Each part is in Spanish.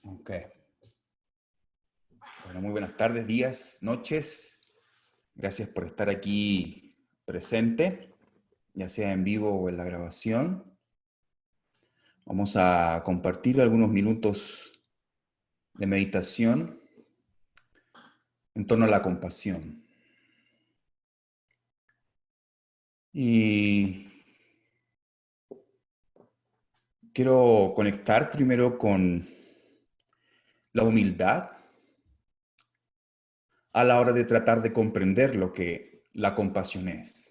Ok. Bueno, muy buenas tardes, días, noches. Gracias por estar aquí presente, ya sea en vivo o en la grabación. Vamos a compartir algunos minutos de meditación en torno a la compasión. Y quiero conectar primero con la humildad a la hora de tratar de comprender lo que la compasión es.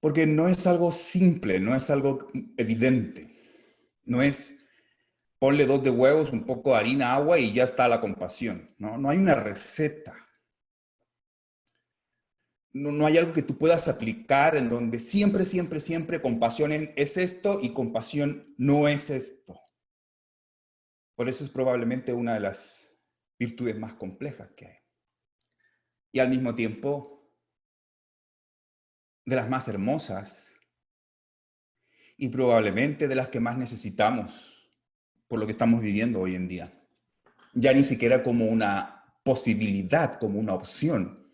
Porque no es algo simple, no es algo evidente. No es ponle 2 de huevos, un poco de harina, agua y ya está la compasión. No hay una receta. No hay algo que tú puedas aplicar en donde siempre, siempre, siempre compasión es esto y compasión no es esto. Por eso es probablemente una de las virtudes más complejas que hay. Y al mismo tiempo, de las más hermosas y probablemente de las que más necesitamos por lo que estamos viviendo hoy en día. Ya ni siquiera como una posibilidad, como una opción,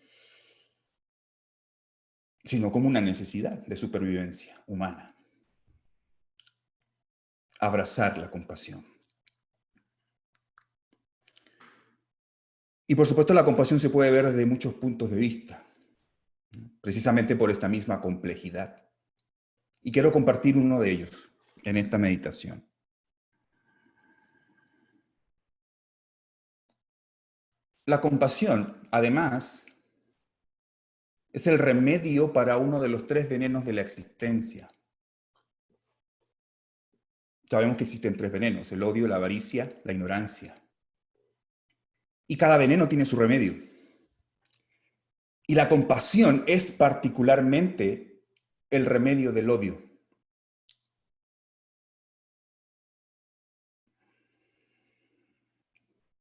sino como una necesidad de supervivencia humana. Abrazar la compasión. Y por supuesto la compasión se puede ver desde muchos puntos de vista, precisamente por esta misma complejidad. Y quiero compartir uno de ellos en esta meditación. La compasión, además, es el remedio para uno de los 3 venenos de la existencia. Sabemos que existen 3 venenos: el odio, la avaricia, la ignorancia. Y cada veneno tiene su remedio. Y la compasión es particularmente el remedio del odio.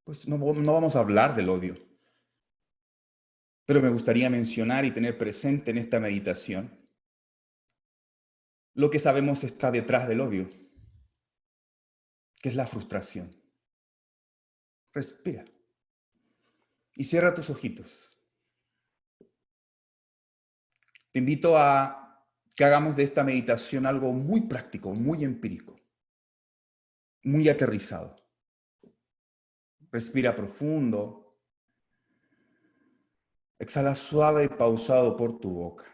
Pues no vamos a hablar del odio, pero me gustaría mencionar y tener presente en esta meditación lo que sabemos está detrás del odio, que es la frustración. Respira y cierra tus ojitos. Te invito a que hagamos de esta meditación algo muy práctico, muy empírico, muy aterrizado. Respira profundo. Exhala suave y pausado por tu boca.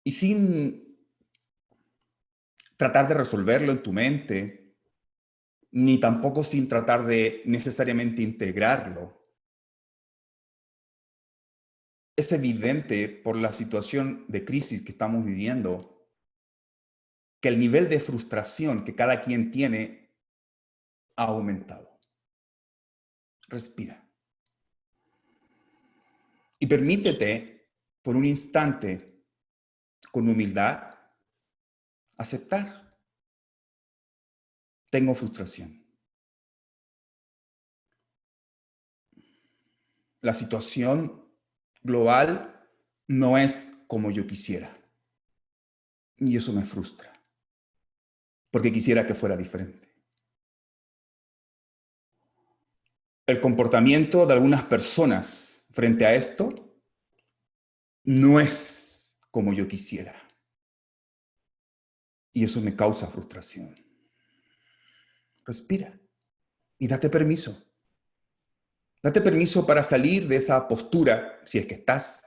Y sin tratar de resolverlo en tu mente, ni tampoco sin tratar de necesariamente integrarlo, es evidente por la situación de crisis que estamos viviendo que el nivel de frustración que cada quien tiene ha aumentado. Respira. Y permítete, por un instante, con humildad, aceptar. Tengo frustración. La situación global no es como yo quisiera. Y eso me frustra. Porque quisiera que fuera diferente. El comportamiento de algunas personas frente a esto no es como yo quisiera. Y eso me causa frustración. Respira y date permiso. Date permiso para salir de esa postura, si es que estás.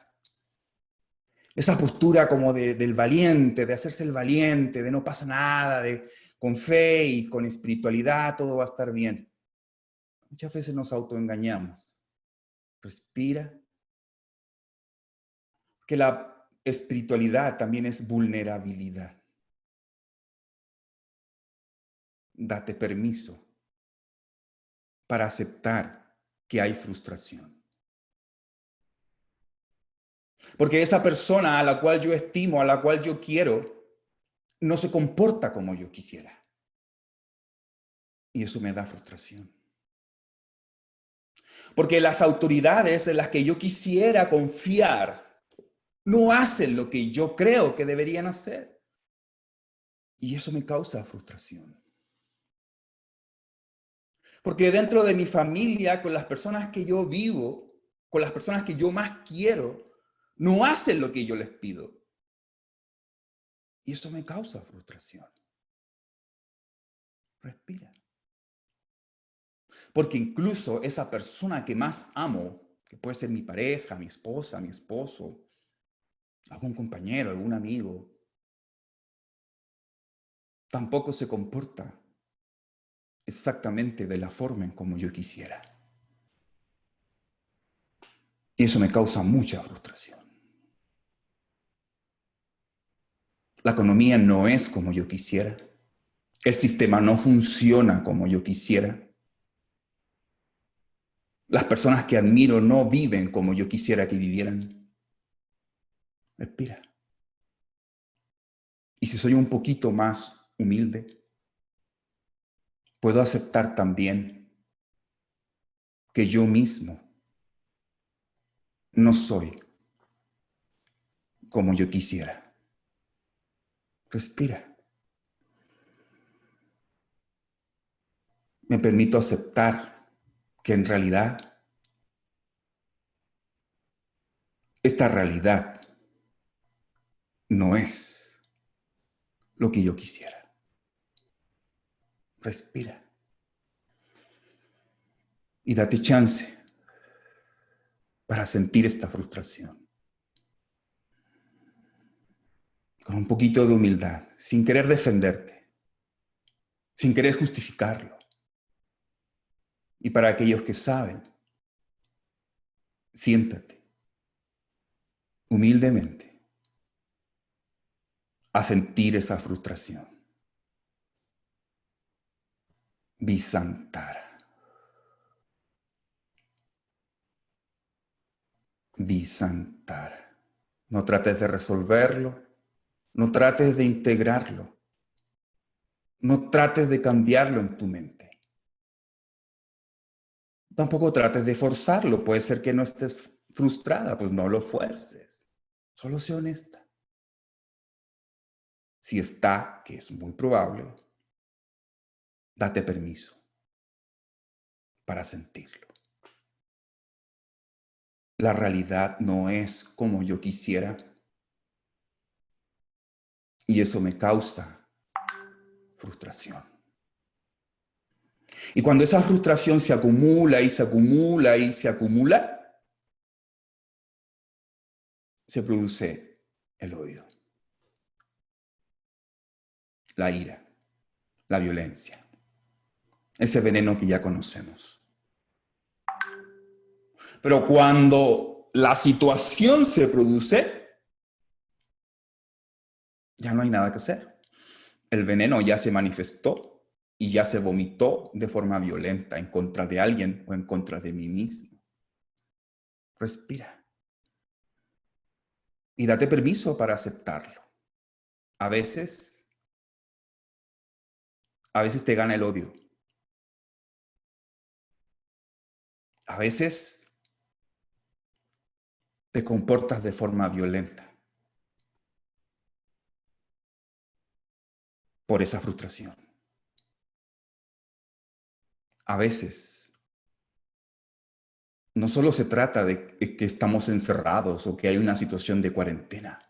Esa postura como del valiente, de hacerse el valiente, de no pasa nada, de con fe y con espiritualidad todo va a estar bien. Muchas veces nos autoengañamos. Respira. Que la espiritualidad también es vulnerabilidad. Date permiso para aceptar que hay frustración. Porque esa persona a la cual yo estimo, a la cual yo quiero, no se comporta como yo quisiera. Y eso me da frustración. Porque las autoridades en las que yo quisiera confiar no hacen lo que yo creo que deberían hacer. Y eso me causa frustración. Porque dentro de mi familia, con las personas que yo vivo, con las personas que yo más quiero, no hacen lo que yo les pido. Y eso me causa frustración. Respira. Porque incluso esa persona que más amo, que puede ser mi pareja, mi esposa, mi esposo, algún compañero, algún amigo, tampoco se comporta exactamente de la forma en como yo quisiera. Y eso me causa mucha frustración. La economía no es como yo quisiera. El sistema no funciona como yo quisiera. Las personas que admiro no viven como yo quisiera que vivieran. Respira. Y si soy un poquito más humilde, puedo aceptar también que yo mismo no soy como yo quisiera. Respira. Me permito aceptar que en realidad esta realidad no es lo que yo quisiera. Respira. Y date chance para sentir esta frustración. Con un poquito de humildad, sin querer defenderte, sin querer justificarlo. Y para aquellos que saben, siéntate humildemente a sentir esa frustración. Visantara. Visantara. No trates de resolverlo, no trates de integrarlo, no trates de cambiarlo en tu mente. Tampoco trates de forzarlo, puede ser que no estés frustrada, pues no lo fuerces. Solo sé honesta. Si está, que es muy probable, date permiso para sentirlo. La realidad no es como yo quisiera y eso me causa frustración. Y cuando esa frustración se acumula y se acumula y se acumula, se produce el odio, la ira, la violencia, ese veneno que ya conocemos. Pero cuando la situación se produce, ya no hay nada que hacer. El veneno ya se manifestó y ya se vomitó de forma violenta en contra de alguien o en contra de mí mismo. Respira y date permiso para aceptarlo. A veces te gana el odio. A veces te comportas de forma violenta por esa frustración. A veces no solo se trata de que estamos encerrados o que hay una situación de cuarentena.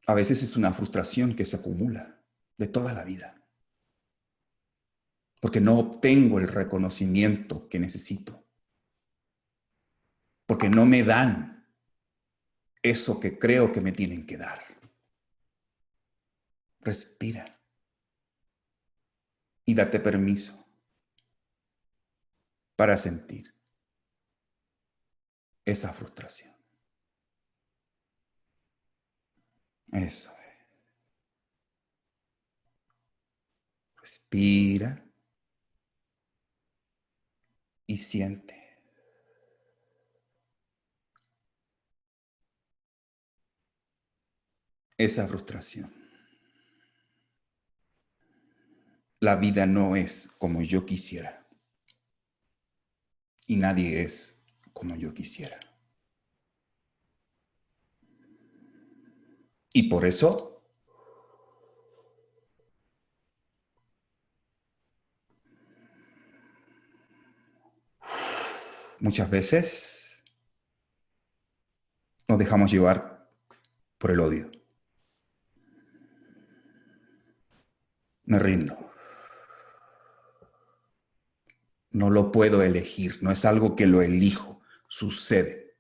A veces es una frustración que se acumula de toda la vida. Porque no obtengo el reconocimiento que necesito. Porque no me dan eso que creo que me tienen que dar. Respira y date permiso para sentir esa frustración. Eso es. Respira y siente. Esa frustración. La vida no es como yo quisiera. Y nadie es como yo quisiera. Y por eso Muchas veces nos dejamos llevar por el odio. Me rindo. No lo puedo elegir, no es algo que lo elijo, sucede.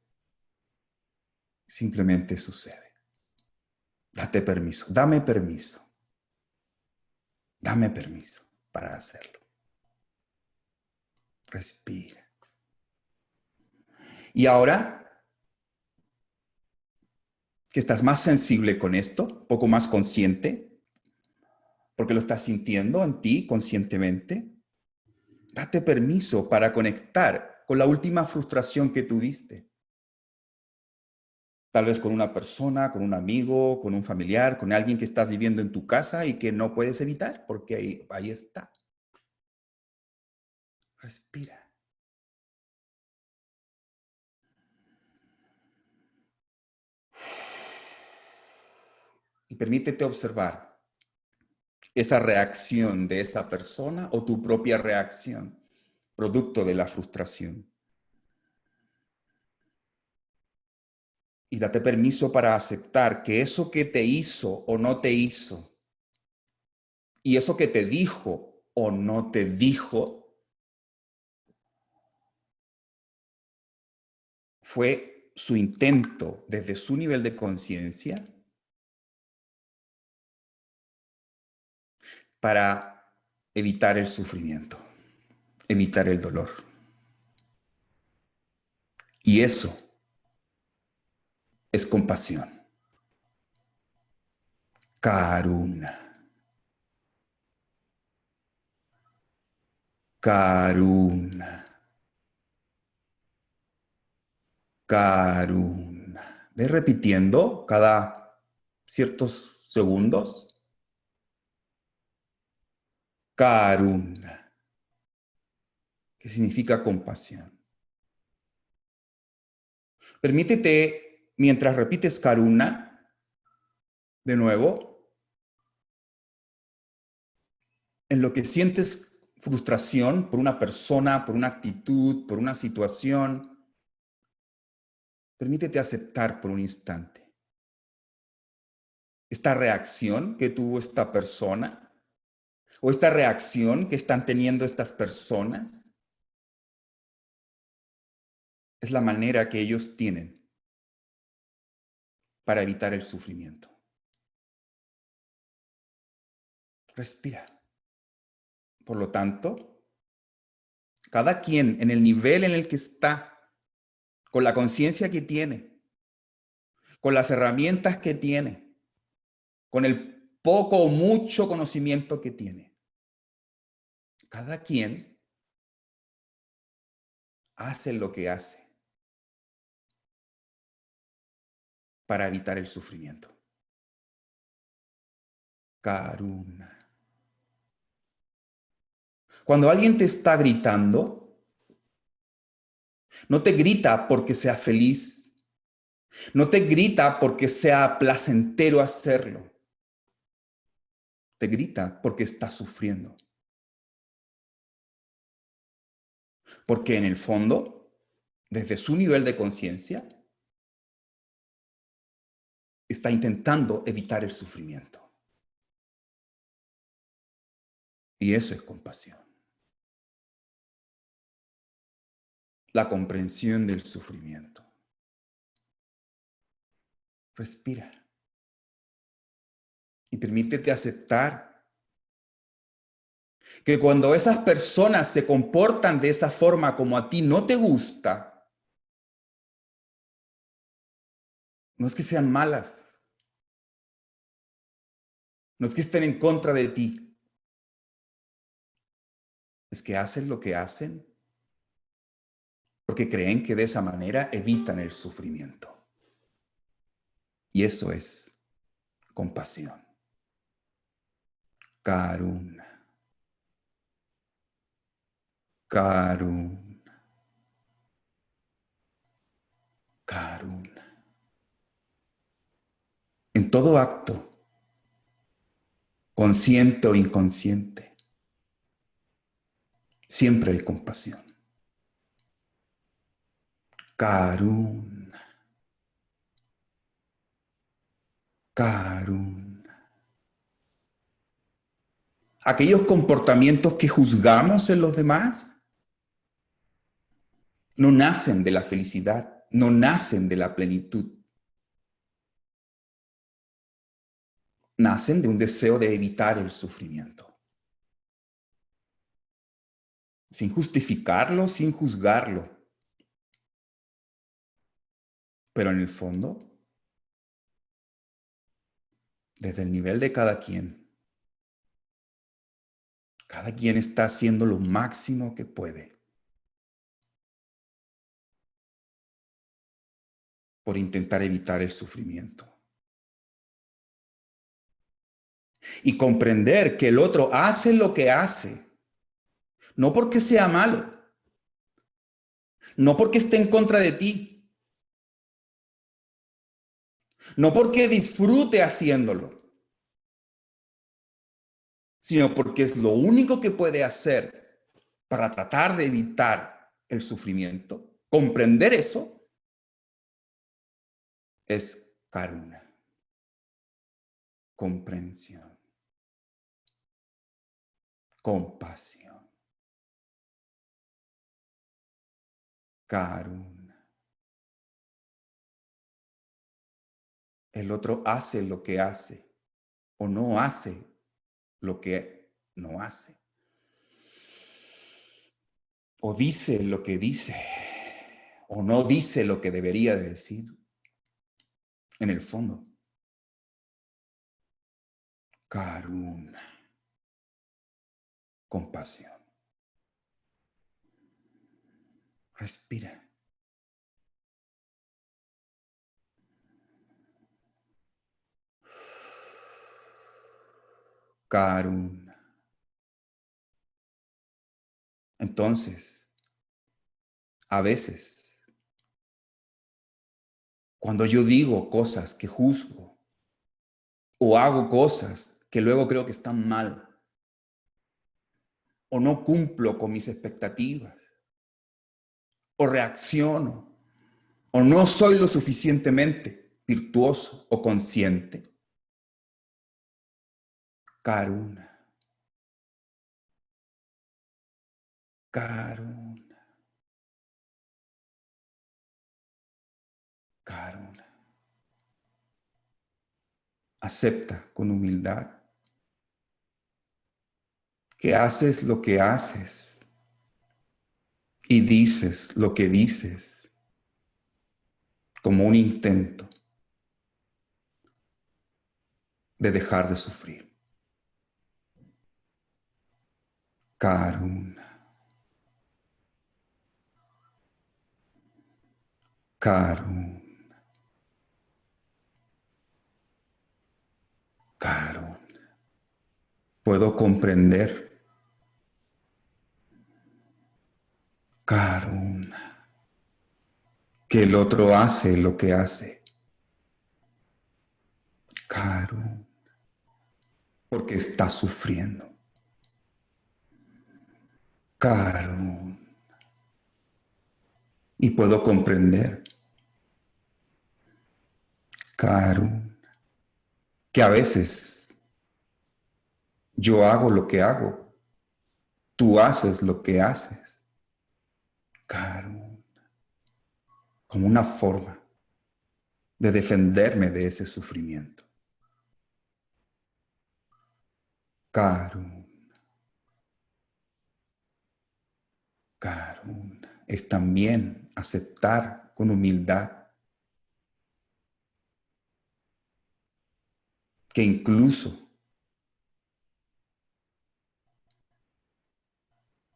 Simplemente sucede. Date permiso, dame permiso. Dame permiso para hacerlo. Respira. Y ahora que estás más sensible con esto, un poco más consciente, porque lo estás sintiendo en ti conscientemente, date permiso para conectar con la última frustración que tuviste. Tal vez con una persona, con un amigo, con un familiar, con alguien que estás viviendo en tu casa y que no puedes evitar, porque ahí está. Respira. Y permítete observar esa reacción de esa persona o tu propia reacción, producto de la frustración. Y date permiso para aceptar que eso que te hizo o no te hizo, y eso que te dijo o no te dijo, fue su intento desde su nivel de conciencia para evitar el sufrimiento, evitar el dolor. Y eso es compasión. Karuna. Karuna. Karuna. Ve repitiendo cada ciertos segundos. Karuna, que significa compasión. Permítete, mientras repites Karuna, de nuevo, en lo que sientes frustración por una persona, por una actitud, por una situación, permítete aceptar por un instante esta reacción que tuvo esta persona o esta reacción que están teniendo estas personas. Es la manera que ellos tienen para evitar el sufrimiento. Respira. Por lo tanto, cada quien en el nivel en el que está, con la conciencia que tiene, con las herramientas que tiene, con el poco o mucho conocimiento que tiene, cada quien hace lo que hace para evitar el sufrimiento. Karuna. Cuando alguien te está gritando, no te grita porque sea feliz, no te grita porque sea placentero hacerlo, te grita porque está sufriendo. Porque en el fondo, desde su nivel de conciencia, está intentando evitar el sufrimiento. Y eso es compasión. La comprensión del sufrimiento. Respira. Y permítete aceptar que cuando esas personas se comportan de esa forma como a ti no te gusta, no es que sean malas, no es que estén en contra de ti, es que hacen lo que hacen porque creen que de esa manera evitan el sufrimiento. Y eso es compasión. Karuna. Karuna. Karuna. En todo acto, consciente o inconsciente, siempre hay compasión. Karuna. Karuna. Aquellos comportamientos que juzgamos en los demás no nacen de la felicidad, no nacen de la plenitud. Nacen de un deseo de evitar el sufrimiento. Sin justificarlo, sin juzgarlo. Pero en el fondo, desde el nivel de cada quien está haciendo lo máximo que puede por intentar evitar el sufrimiento. Y comprender que el otro hace lo que hace, no porque sea malo, no porque esté en contra de ti, no porque disfrute haciéndolo, sino porque es lo único que puede hacer para tratar de evitar el sufrimiento. Comprender eso es karuna, comprensión, compasión. Karuna. El otro hace lo que hace o no hace lo que no hace. O dice lo que dice o no dice lo que debería de decir. En el fondo, karuna, compasión. Respira. Karuna. Entonces, a veces, cuando yo digo cosas que juzgo o hago cosas que luego creo que están mal o no cumplo con mis expectativas o reacciono o no soy lo suficientemente virtuoso o consciente, karuna, karuna, karuna. Acepta con humildad que haces lo que haces y dices lo que dices como un intento de dejar de sufrir. Karuna, karuna, karuna. Puedo comprender, karuna, que el otro hace lo que hace, karuna, porque está sufriendo, karuna. Y puedo comprender, karuna, que a veces yo hago lo que hago, tú haces lo que haces, karuna, como una forma de defenderme de ese sufrimiento. Karuna, karuna, es también aceptar con humildad que incluso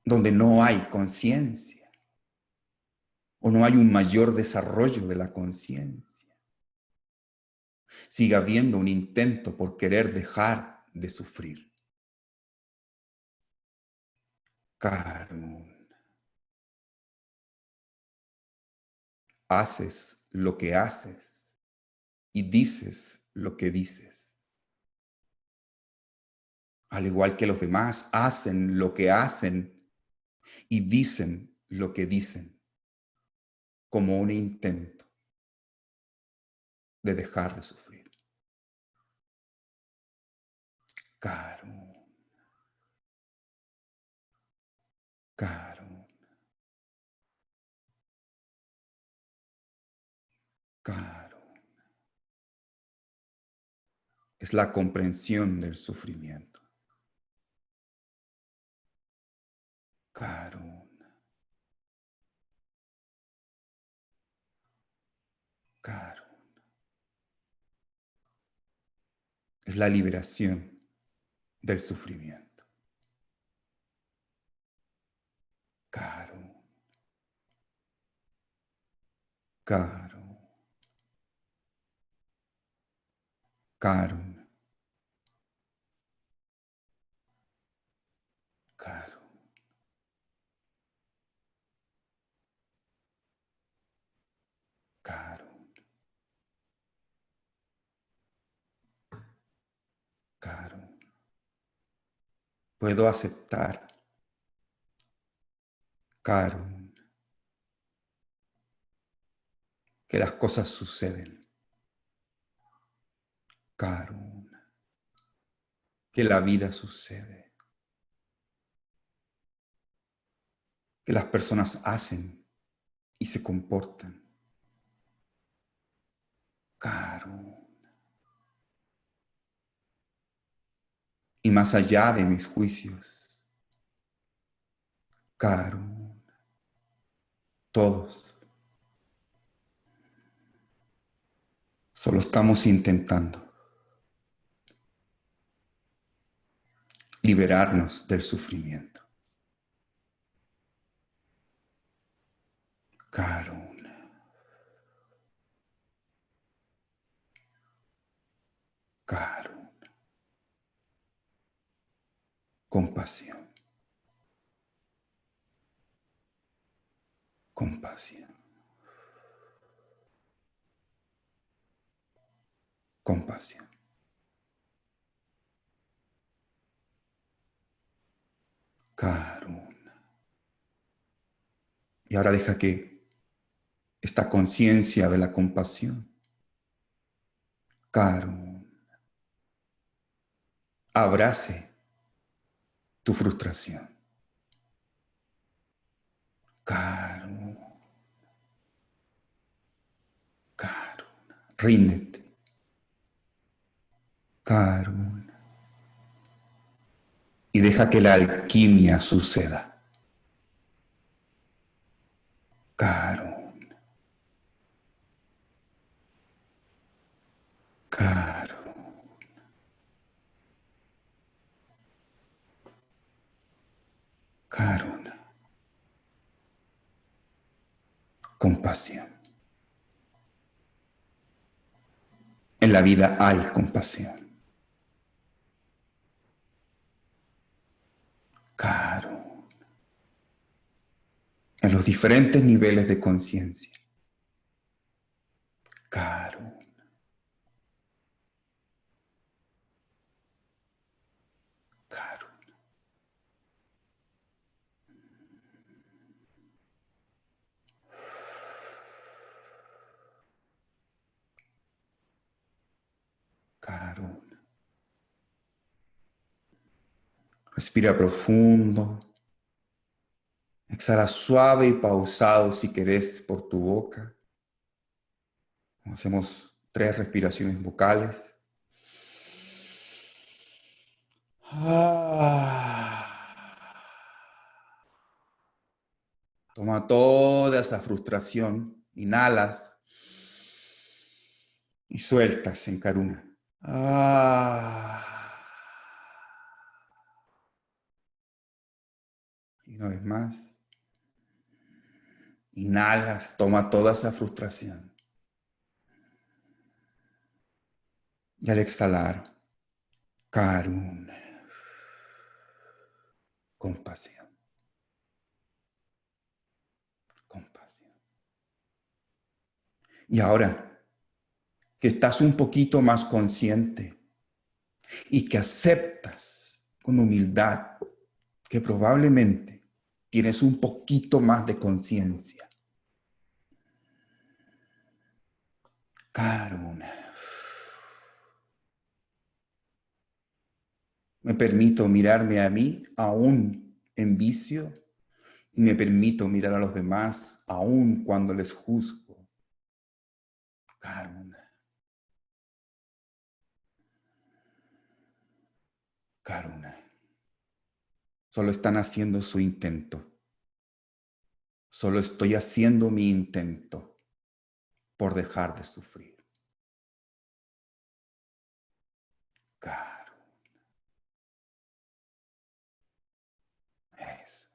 donde no hay conciencia o no hay un mayor desarrollo de la conciencia, siga habiendo un intento por querer dejar de sufrir. Karuna. Haces lo que haces y dices lo que dices. Al igual que los demás hacen lo que hacen y dicen lo que dicen. como un intento de dejar de sufrir. Karuna, Karuna, Karuna. Es la comprensión del sufrimiento. Karuna, Karuna. Es la liberación del sufrimiento. Karuna, Karuna, Karuna, Karuna, Karuna, Karuna. Puedo aceptar, Karuna, que las cosas suceden. Karuna, que la vida sucede. Que las personas hacen y se comportan. Karuna. Y más allá de mis juicios, Karuna. Todos solo estamos intentando liberarnos del sufrimiento. Karuna, Karuna, compasión, compasión, compasión. Karuna. Y ahora deja que esta conciencia de la compasión, Karuna, abrace tu frustración. Karuna, Karuna, ríndete. Karuna. Y deja que la alquimia suceda. Karuna, Karuna, Karuna, compasión. En la vida hay compasión. Karuna. En los diferentes niveles de conciencia. Karuna, Karuna, Karuna. Respira profundo. Exhala suave y pausado si querés por tu boca. Hacemos 3 respiraciones vocales. Toma toda esa frustración, inhalas y sueltas en Karuna. Y una vez más, inhalas, toma toda esa frustración. Y al exhalar, Karuna, compasión, compasión. Y ahora que estás un poquito más consciente y que aceptas con humildad que probablemente tienes un poquito más de conciencia, Karuna. Me permito mirarme a mí aún en vicio y me permito mirar a los demás aún cuando les juzgo. Karuna. Karuna. Solo están haciendo su intento. Solo estoy haciendo mi intento por dejar de sufrir. Karuna. Eso.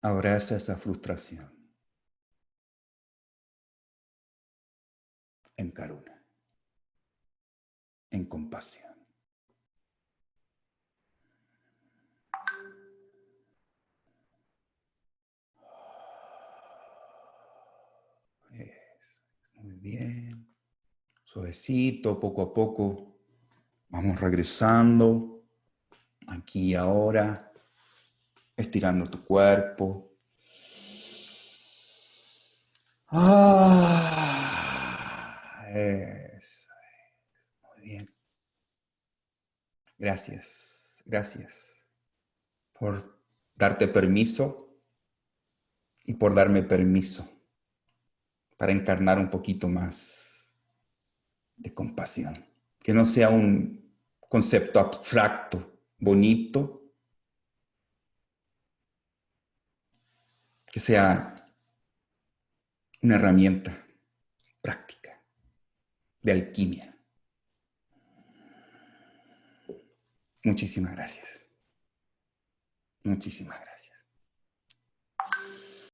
Abraza esa frustración en Karuna, en compasión. Eso. Muy bien. Suavecito, poco a poco, vamos regresando aquí y ahora, estirando tu cuerpo. Eso. Muy bien. Gracias, gracias por darte permiso y por darme permiso para encarnar un poquito más de compasión. Que no sea un concepto abstracto, bonito, que sea una herramienta práctica de alquimia. Muchísimas gracias. Muchísimas gracias.